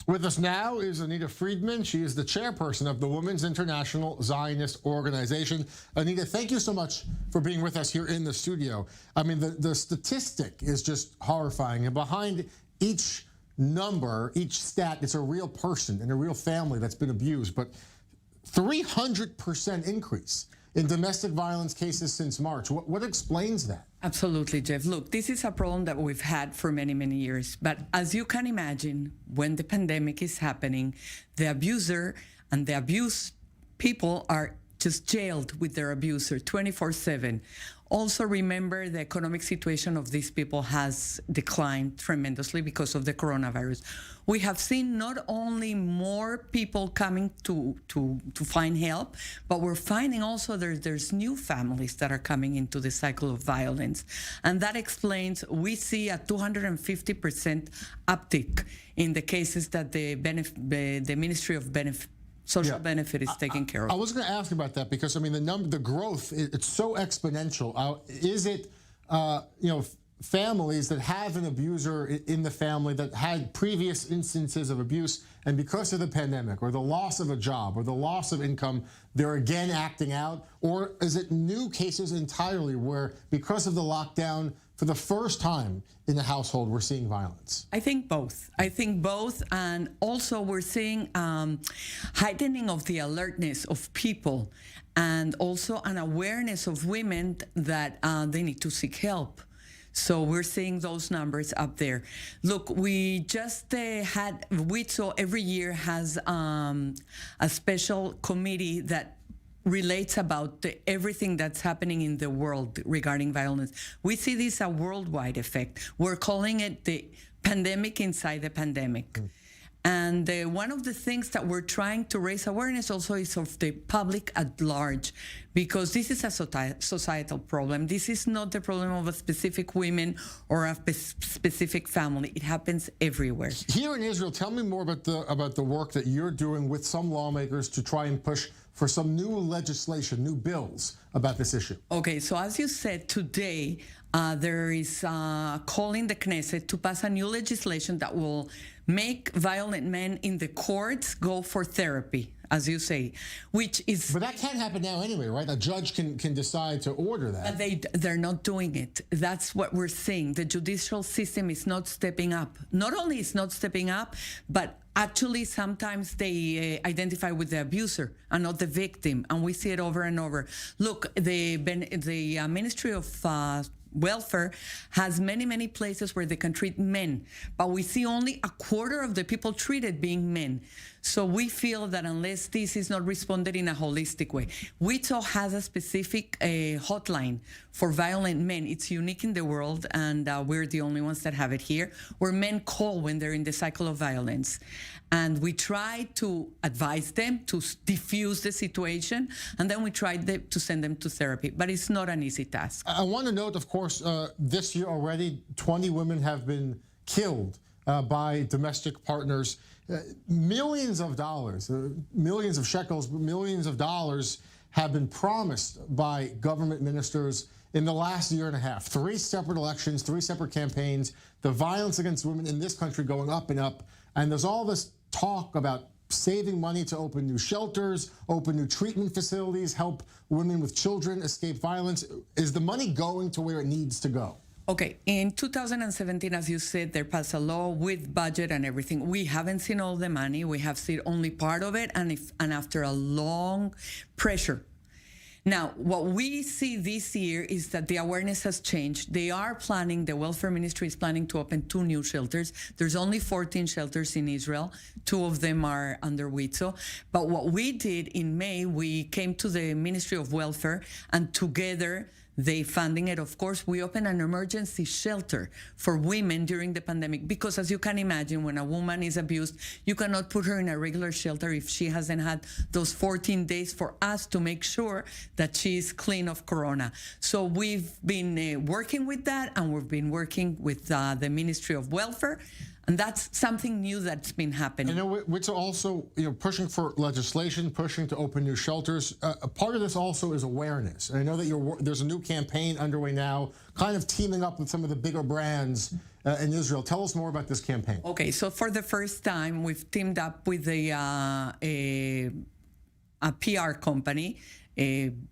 With us now is Anita Friedman. She is the chairperson of the Women's International Zionist Organization. Anita, thank you so much for being with us here in the studio. I mean, the statistic is just horrifying. And behind each number, each stat, it's a real person and a real family that's been abused. But 300% increase in domestic violence cases since March. What explains that? Absolutely, Jeff. Look, this is a problem that we've had for many, many years. But as you can imagine, when the pandemic is happening, the abuser and the abused people are just jailed with their abuser 24/7. Also remember, the economic situation of these people has declined tremendously because of the coronavirus. We have seen not only more people coming to find help, but we're finding also there's new families that are coming into the cycle of violence. And that explains, we see a 250% uptick in the cases that the Ministry of Social benefit is taken care of. I was going to ask about that because, I mean, the growth, it's so exponential. Is it, families that have an abuser in the family that had previous instances of abuse, and because of the pandemic or the loss of a job or the loss of income, they're again acting out? Or is it new cases entirely where, because of the lockdown, for the first time in the household, we're seeing violence? I think both. And also we're seeing heightening of the alertness of people, and also an awareness of women that they need to seek help. So we're seeing those numbers up there. Look, we just had, Wizo every year has a special committee that relates about everything that's happening in the world regarding violence. We see this a worldwide effect. We're calling it the pandemic inside the pandemic. And one of the things that we're trying to raise awareness also is of the public at large, because this is a societal problem. This is not the problem of a specific woman or a specific family. It happens everywhere. Here in Israel, tell me more about the work that you're doing with some lawmakers to try and push for some new legislation, new bills about this issue. Okay, so as you said, today there is calling the Knesset to pass a new legislation that will make violent men in the courts go for therapy, as you say, which is... But that can't happen now anyway, right? A judge can decide to order that. But they're not doing it. That's what we're seeing. The judicial system is not stepping up. Not only is not stepping up, but actually sometimes they identify with the abuser and not the victim, and we see it over and over. Look, the Ministry of Welfare has many places where they can treat men, but we see only a quarter of the people treated being men. So we feel that unless this is not responded in a holistic way, Wizo has a specific hotline for violent men. It's unique in the world, and we're the only ones that have it here, where men call when they're in the cycle of violence. And we try to advise them to diffuse the situation, and then we try to send them to therapy. But it's not an easy task. I want to note, of course, this year already, 20 women have been killed by domestic partners. Millions of dollars, millions of shekels, millions of dollars have been promised by government ministers in the last year and a half. 3 separate elections, 3 separate campaigns, the violence against women in this country going up and up. And there's all this talk about saving money to open new shelters, open new treatment facilities, help women with children escape violence. Is the money going to where it needs to go? Okay, in 2017, as you said, they passed a law with budget and everything. We haven't seen all the money. We have seen only part of it, and after a long pressure. Now, what we see this year is that the awareness has changed. They are planning, the welfare ministry is planning to open 2 new shelters. There's only 14 shelters in Israel. 2 of them are under Wizo. But what we did in May, we came to the Ministry of Welfare, and together they funding it. Of course, we opened an emergency shelter for women during the pandemic, because as you can imagine, when a woman is abused, you cannot put her in a regular shelter if she hasn't had those 14 days for us to make sure that she is clean of corona. So we've been working with that, and we've been working with the Ministry of Welfare, And that's something new that's been happening. I know Wizo also, pushing for legislation, pushing to open new shelters. A part of this also is awareness. And I know that there's a new campaign underway now, kind of teaming up with some of the bigger brands in Israel. Tell us more about this campaign. Okay, so for the first time, we've teamed up with a PR company,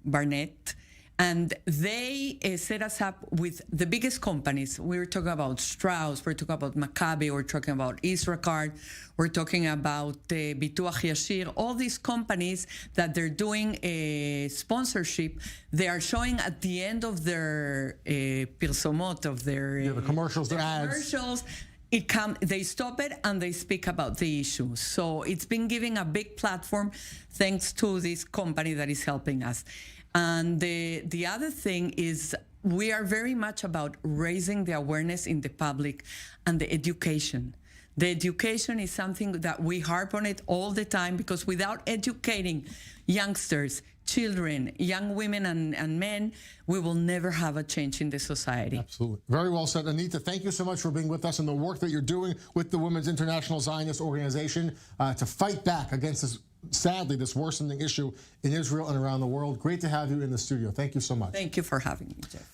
Barnett, and they set us up with the biggest companies. We're talking about Strauss, we're talking about Maccabi, we're talking about Isracart, we're talking about Bituach Yashir, all these companies that they're doing a sponsorship. They are showing at the end of their pirsomot, of their the commercials, their ads. Commercials, they stop it and they speak about the issue. So it's been giving a big platform thanks to this company that is helping us. And the other thing is we are very much about raising the awareness in the public and the education. The education is something that we harp on it all the time, because without educating youngsters, children, young women and men, we will never have a change in the society. Absolutely. Very well said. Anita, thank you so much for being with us and the work that you're doing with the Women's International Zionist Organization to fight back against this, sadly, this worsening issue in Israel and around the world. Great to have you in the studio. Thank you so much. Thank you for having me, Jeff.